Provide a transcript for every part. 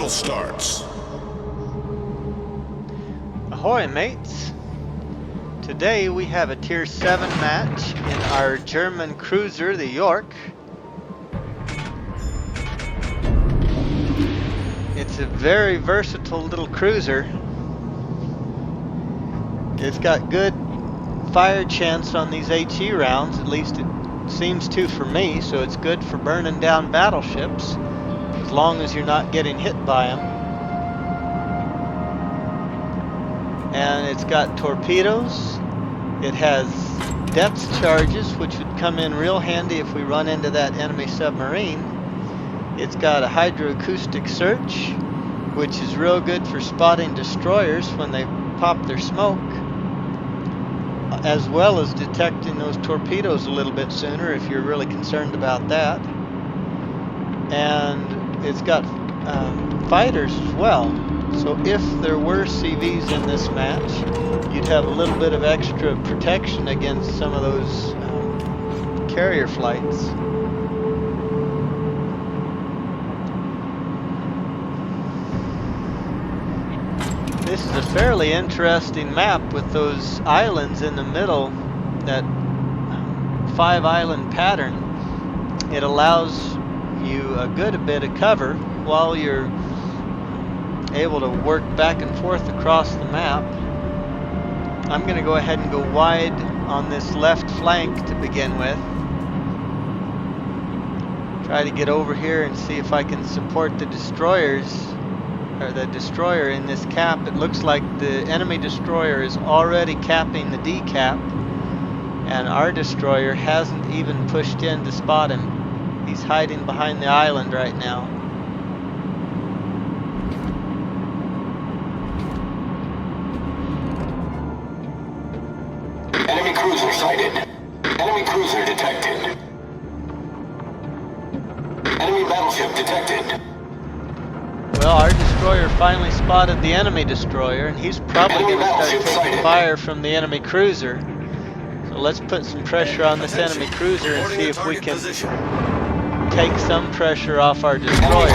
battle starts. Ahoy, mates! Today we have a Tier 7 match in our German cruiser, the Yorck. It's a very versatile little cruiser. It's got good fire chance on these HE rounds, at least it seems to for me, so it's good for burning down battleships, as long as you're not getting hit by them. And it's got torpedoes. It has depth charges, which would come in real handy if we run into that enemy submarine. It's got a hydroacoustic search, which is real good for spotting destroyers when they pop their smoke, as well as detecting those torpedoes a little bit sooner if you're really concerned about that. And it's got fighters as well. So if there were CVs in this match, you'd have a little bit of extra protection against some of those carrier flights. This is a fairly interesting map with those islands in the middle, that 5-island pattern. It allows you a good bit of cover while you're able to work back and forth across the map. I'm going to go ahead and go wide on this left flank to begin with. Try to get over here and see if I can support the destroyers, or the destroyer in this cap. It looks like the enemy destroyer is already capping the D cap, and our destroyer hasn't even pushed in to spot him. He's hiding behind the island right now. Enemy cruiser sighted. Enemy cruiser detected. Enemy battleship detected. Well, our destroyer finally spotted the enemy destroyer, and he's probably going to start taking fire from the enemy cruiser. So let's put some pressure on this enemy cruiser and see if we can take some pressure off our destroyer.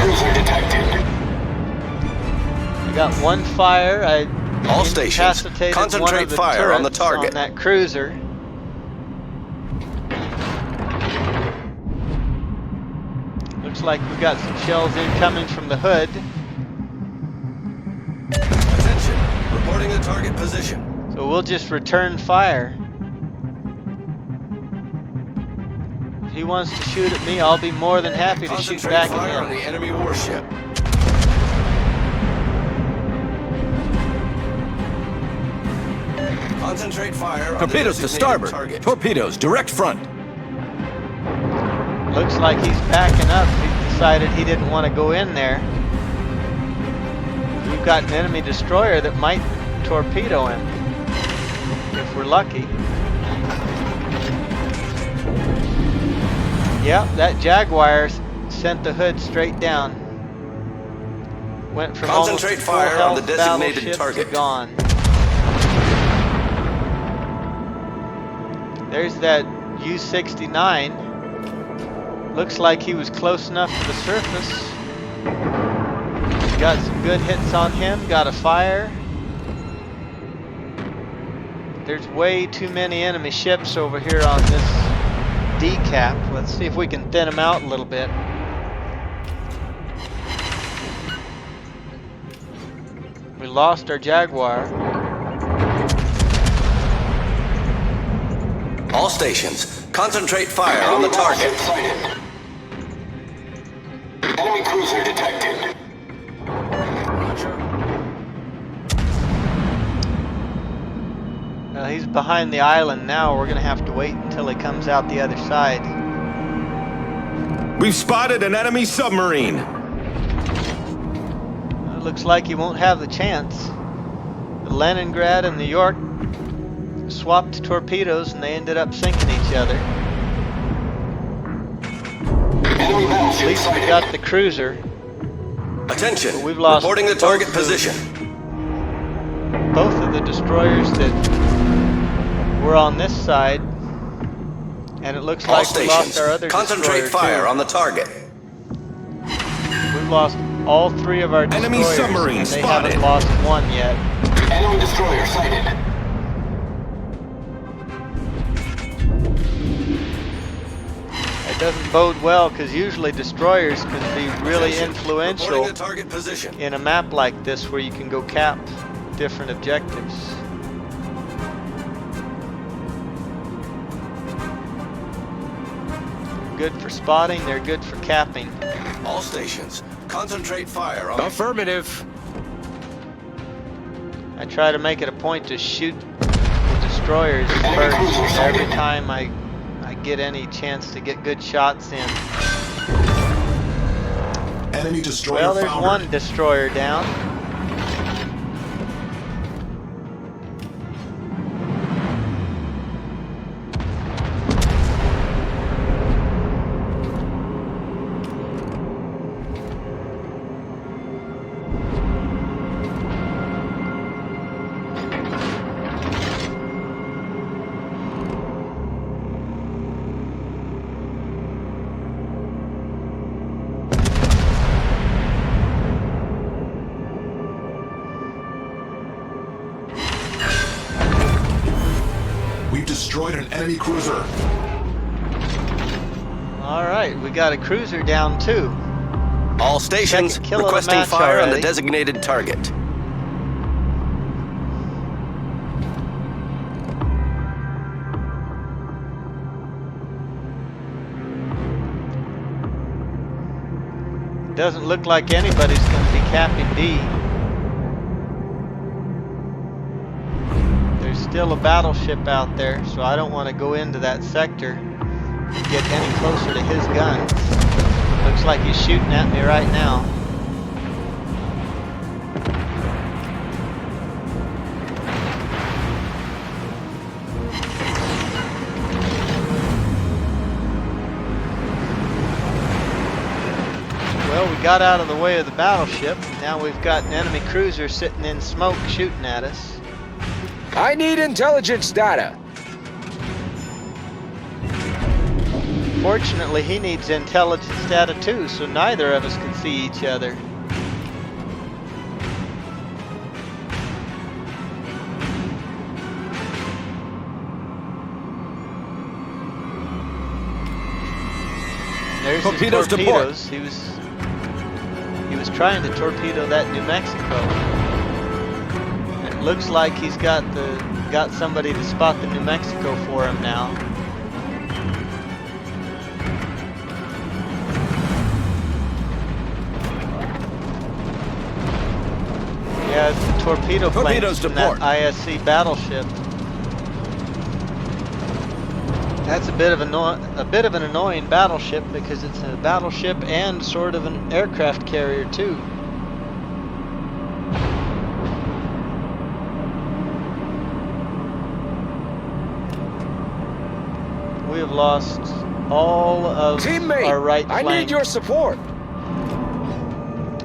I got one fire. All stations, concentrate fire on the target. On that cruiser. Looks like we got some shells incoming from the hood. Attention, reporting the target position. So we'll just return fire. If he wants to shoot at me, I'll be more than happy to shoot back at him. On the enemy warship. Concentrate fire. Torpedoes to starboard. Target. Torpedoes direct front. Looks like he's backing up. He decided he didn't want to go in there. We've got an enemy destroyer that might torpedo him, if we're lucky. Yep, that Jaguar sent the hood straight down. Went from concentrate almost fire full on the designated battleship target. to gone. There's that U-69. Looks like he was close enough to the surface. Got some good hits on him, got a fire. There's way too many enemy ships over here on this D cap. Let's see if we can thin them out a little bit. We lost our Jaguar. All stations, concentrate fire on the target. Enemy cruiser detected. Well, he's behind the island now. We're gonna have to wait until he comes out the other side. We've spotted an enemy submarine. It looks like he won't have the chance. The Leningrad and the Yorck swapped torpedoes and they ended up sinking each other. At least we got the cruiser. Attention, We've lost reporting the target position. Both of the destroyers that were on this side, and it looks All like we lost stations, our other concentrate destroyer fire too. on the target. We've lost all three of our Enemy destroyers. submarine And they spotted. haven't lost one yet. Enemy destroyer sighted. It doesn't bode well because usually destroyers can be really influential Reporting a target position. in a map like this where you can go cap different objectives. Good for spotting, they're good for capping. All stations, concentrate fire on... Affirmative. I try to make it a point to shoot the destroyers first every time I get any chance to get good shots in. Enemy destroyer Well, there's foundered. one destroyer down. We've destroyed an enemy cruiser. All right, we got a cruiser down too. All stations, Second kill of the requesting match fire on the already. designated target. Doesn't look like anybody's going to be capping D. There's still a battleship out there, so I don't want to go into that sector and get any closer to his guns. Looks like he's shooting at me right now. Well, we got out of the way of the battleship. Now we've got an enemy cruiser sitting in smoke shooting at us. I need intelligence data. Fortunately, he needs intelligence data too, so neither of us can see each other. There's Torpedoes his to port. torpedoes. He was trying to torpedo that New Mexico. It looks like he's got somebody to spot the New Mexico for him now. Yeah, it's the torpedo Torpedoes planes to from that port. ISC battleship. That's a bit of an annoying battleship because it's a battleship and sort of an aircraft carrier too. We have lost all of Teammate, our right I flank. need your support.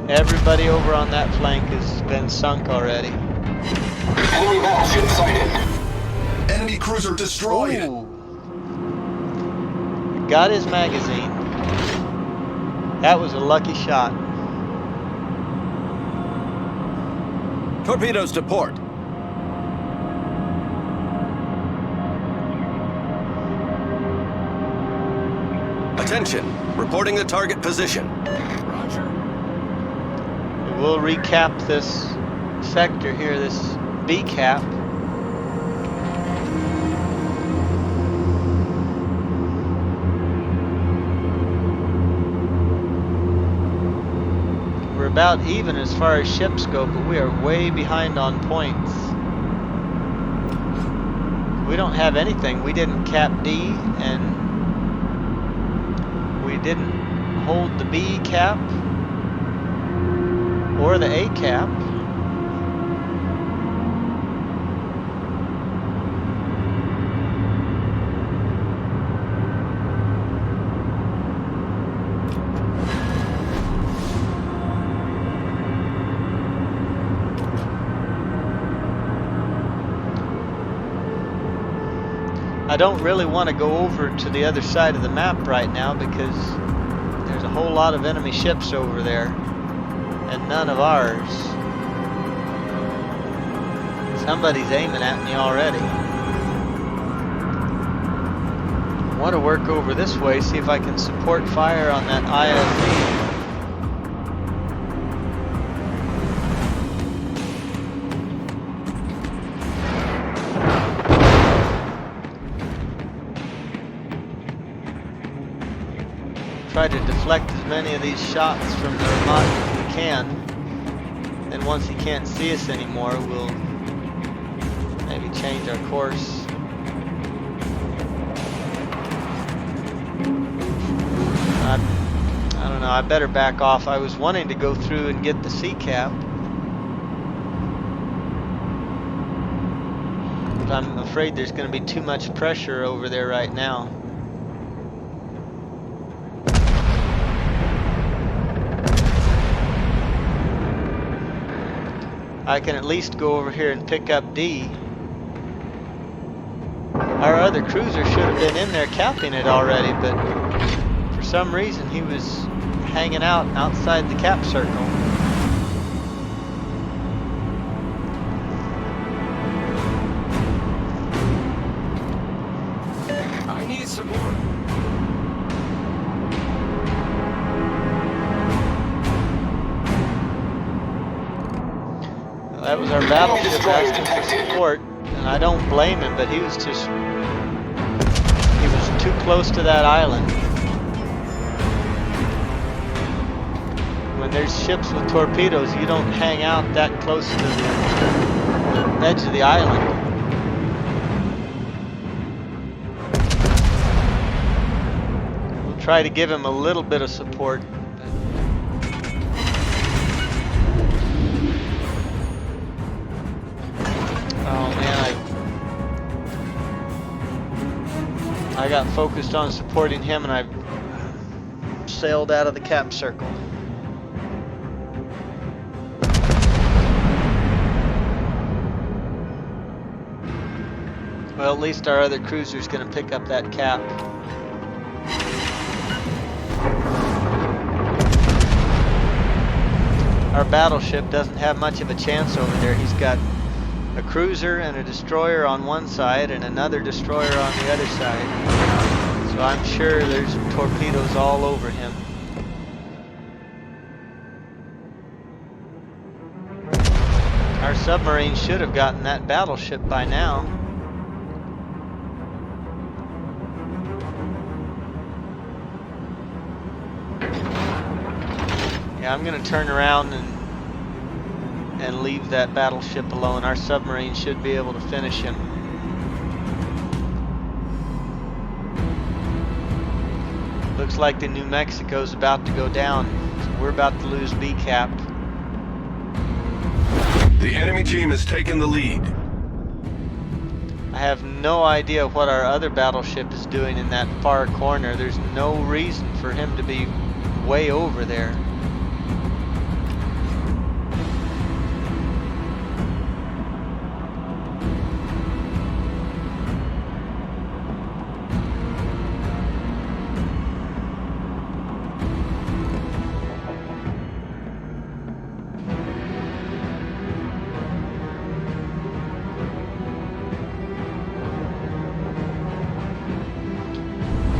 Everybody over on that flank has been sunk already. Enemy battleship sighted. Enemy cruiser destroyed. Ooh. Got his magazine. That was a lucky shot. Torpedoes to port. Attention, reporting the target position. Roger. We'll recap this sector here, this B cap. We're about even as far as ships go, but we are way behind on points. We don't have anything. We didn't cap D, and we didn't hold the B cap or the A cap. I don't really want to go over to the other side of the map right now because there's a whole lot of enemy ships over there. and none of ours. Somebody's aiming at me already. I want to work over this way, see if I can support fire on that IFV. Try to deflect as many of these shots from the Vermont as we can. Then once he can't see us anymore, we'll maybe change our course. I don't know, I better back off. I was wanting to go through and get the sea cap, but I'm afraid there's going to be too much pressure over there right now. I can at least go over here and pick up D. Our other cruiser should have been in there capping it already, but for some reason he was hanging out outside the cap circle. I need some more. That was our battleship asking for support, and I don't blame him, but he was too close to that island. When there's ships with torpedoes, you don't hang out that close to the edge of the island. We'll try to give him a little bit of support. I got focused on supporting him and I sailed out of the cap circle. Well, at least our other cruiser's gonna pick up that cap. Our battleship doesn't have much of a chance over there. He's got a cruiser and a destroyer on one side and another destroyer on the other side. So I'm sure there's torpedoes all over him. Our submarine should have gotten that battleship by now. Yeah, I'm gonna turn around and leave that battleship alone. Our submarine should be able to finish him. Looks like the New Mexico's about to go down. So we're about to lose B cap. The enemy team has taken the lead. I have no idea what our other battleship is doing in that far corner. There's no reason for him to be way over there.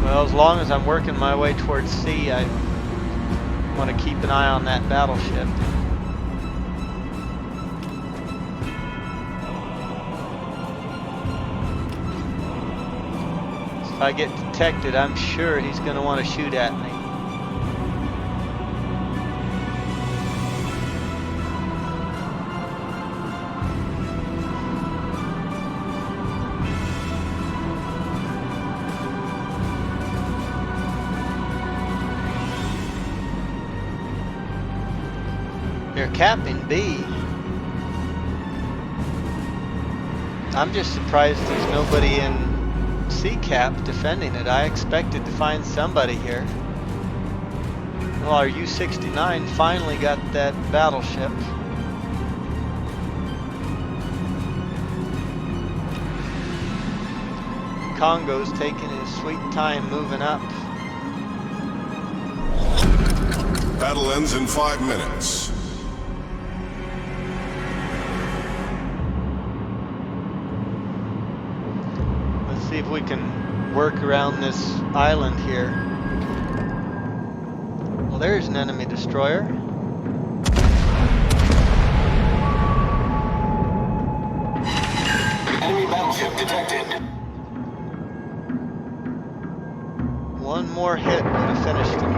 Well, as long as I'm working my way towards sea, I want to keep an eye on that battleship. If I get detected, I'm sure he's going to want to shoot at me. They're capping B. I'm just surprised there's nobody in C cap defending it. I expected to find somebody here. Well, our U-69 finally got that battleship. Congo's taking his sweet time moving up. Battle ends in 5 minutes. we can work around this island here. Well, there's an enemy destroyer. Enemy battleship detected. One more hit would have finished him.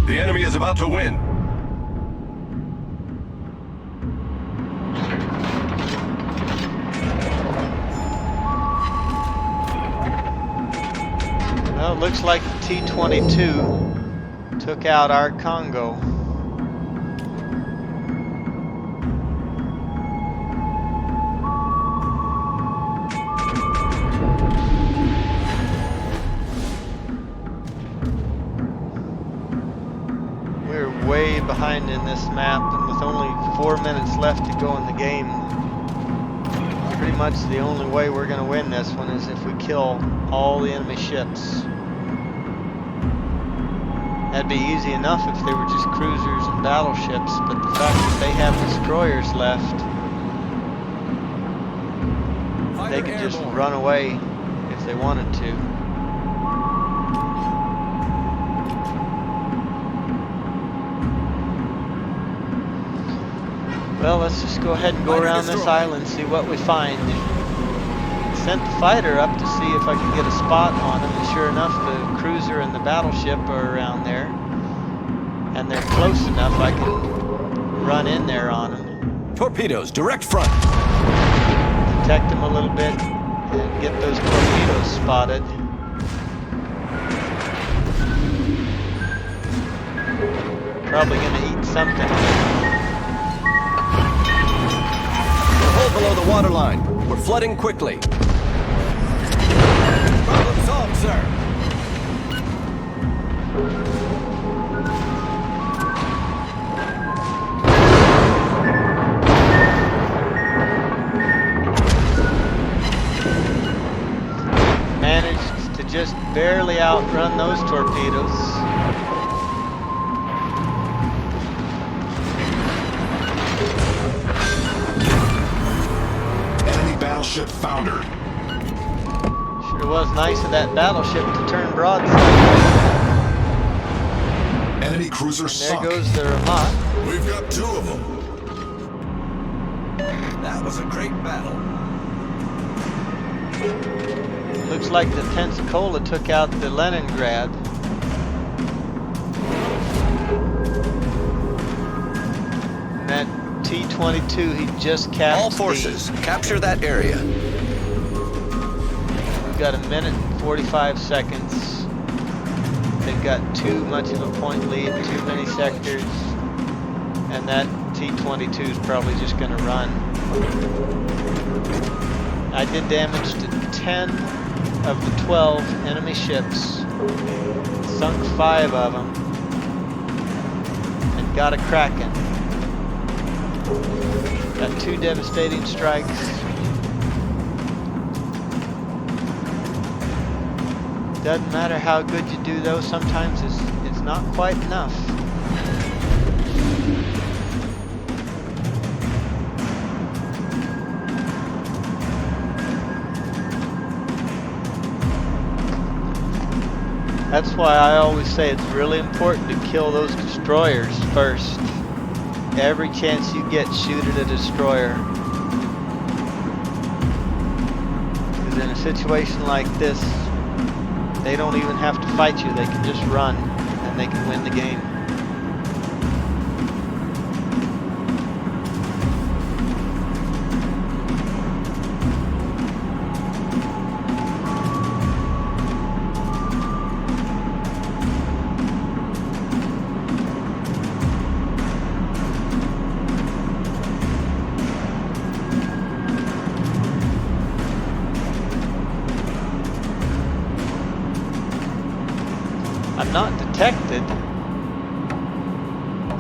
The enemy is about to win. Well, it looks like the T-22 took out our Congo. We're way behind in this map, and with only 4 minutes left to go in the game, pretty much the only way we're going to win this one is if we kill all the enemy ships. That'd be easy enough if they were just cruisers and battleships, but the fact that they have destroyers left, they could just run away if they wanted to. Well, let's just go ahead and go around this island, see what we find. Sent the fighter up to see if I could get a spot on him, and sure enough, the cruiser and the battleship are around there, and they're close enough I can run in there on them. Torpedoes, direct front. Detect them a little bit and get those torpedoes spotted. Probably gonna eat something. Hold below the waterline. We're flooding quickly. Problem solved, sir. Managed to just barely outrun those torpedoes. Battleship foundered. Sure was nice of that battleship to turn broadside. Enemy cruiser There sunk. goes the remote. We've got 2 of them. That was a great battle. Looks like the Pensacola took out the Leningrad. And that T-22, he just captured. All forces, capture that area. We've got 1 minute and 45 seconds. They've got too much of a point lead, too many sectors, and that T-22 is probably just going to run. I did damage to 10 of the 12 enemy ships, sunk 5 of them, and got a Kraken. Got 2 devastating strikes. Doesn't matter how good you do though, sometimes it's not quite enough. That's why I always say it's really important to kill those destroyers first. Every chance you get, shoot at a destroyer. Because in a situation like this, they don't even have to fight you, they can just run and they can win the game. I'm not detected,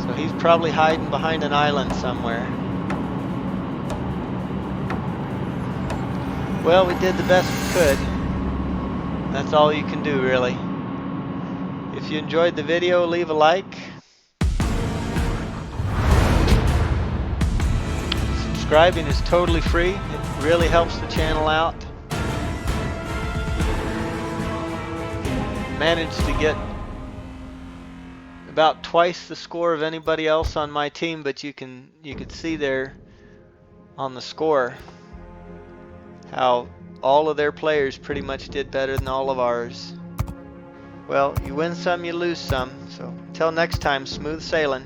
so he's probably hiding behind an island somewhere. Well, we did the best we could. That's all you can do, really. If you enjoyed the video, leave a like. Subscribing is totally free. It really helps the channel out. Managed to get about twice the score of anybody else on my team, but you could see there on the score how all of their players pretty much did better than all of ours. Well, you win some, you lose some. So until next time, smooth sailing.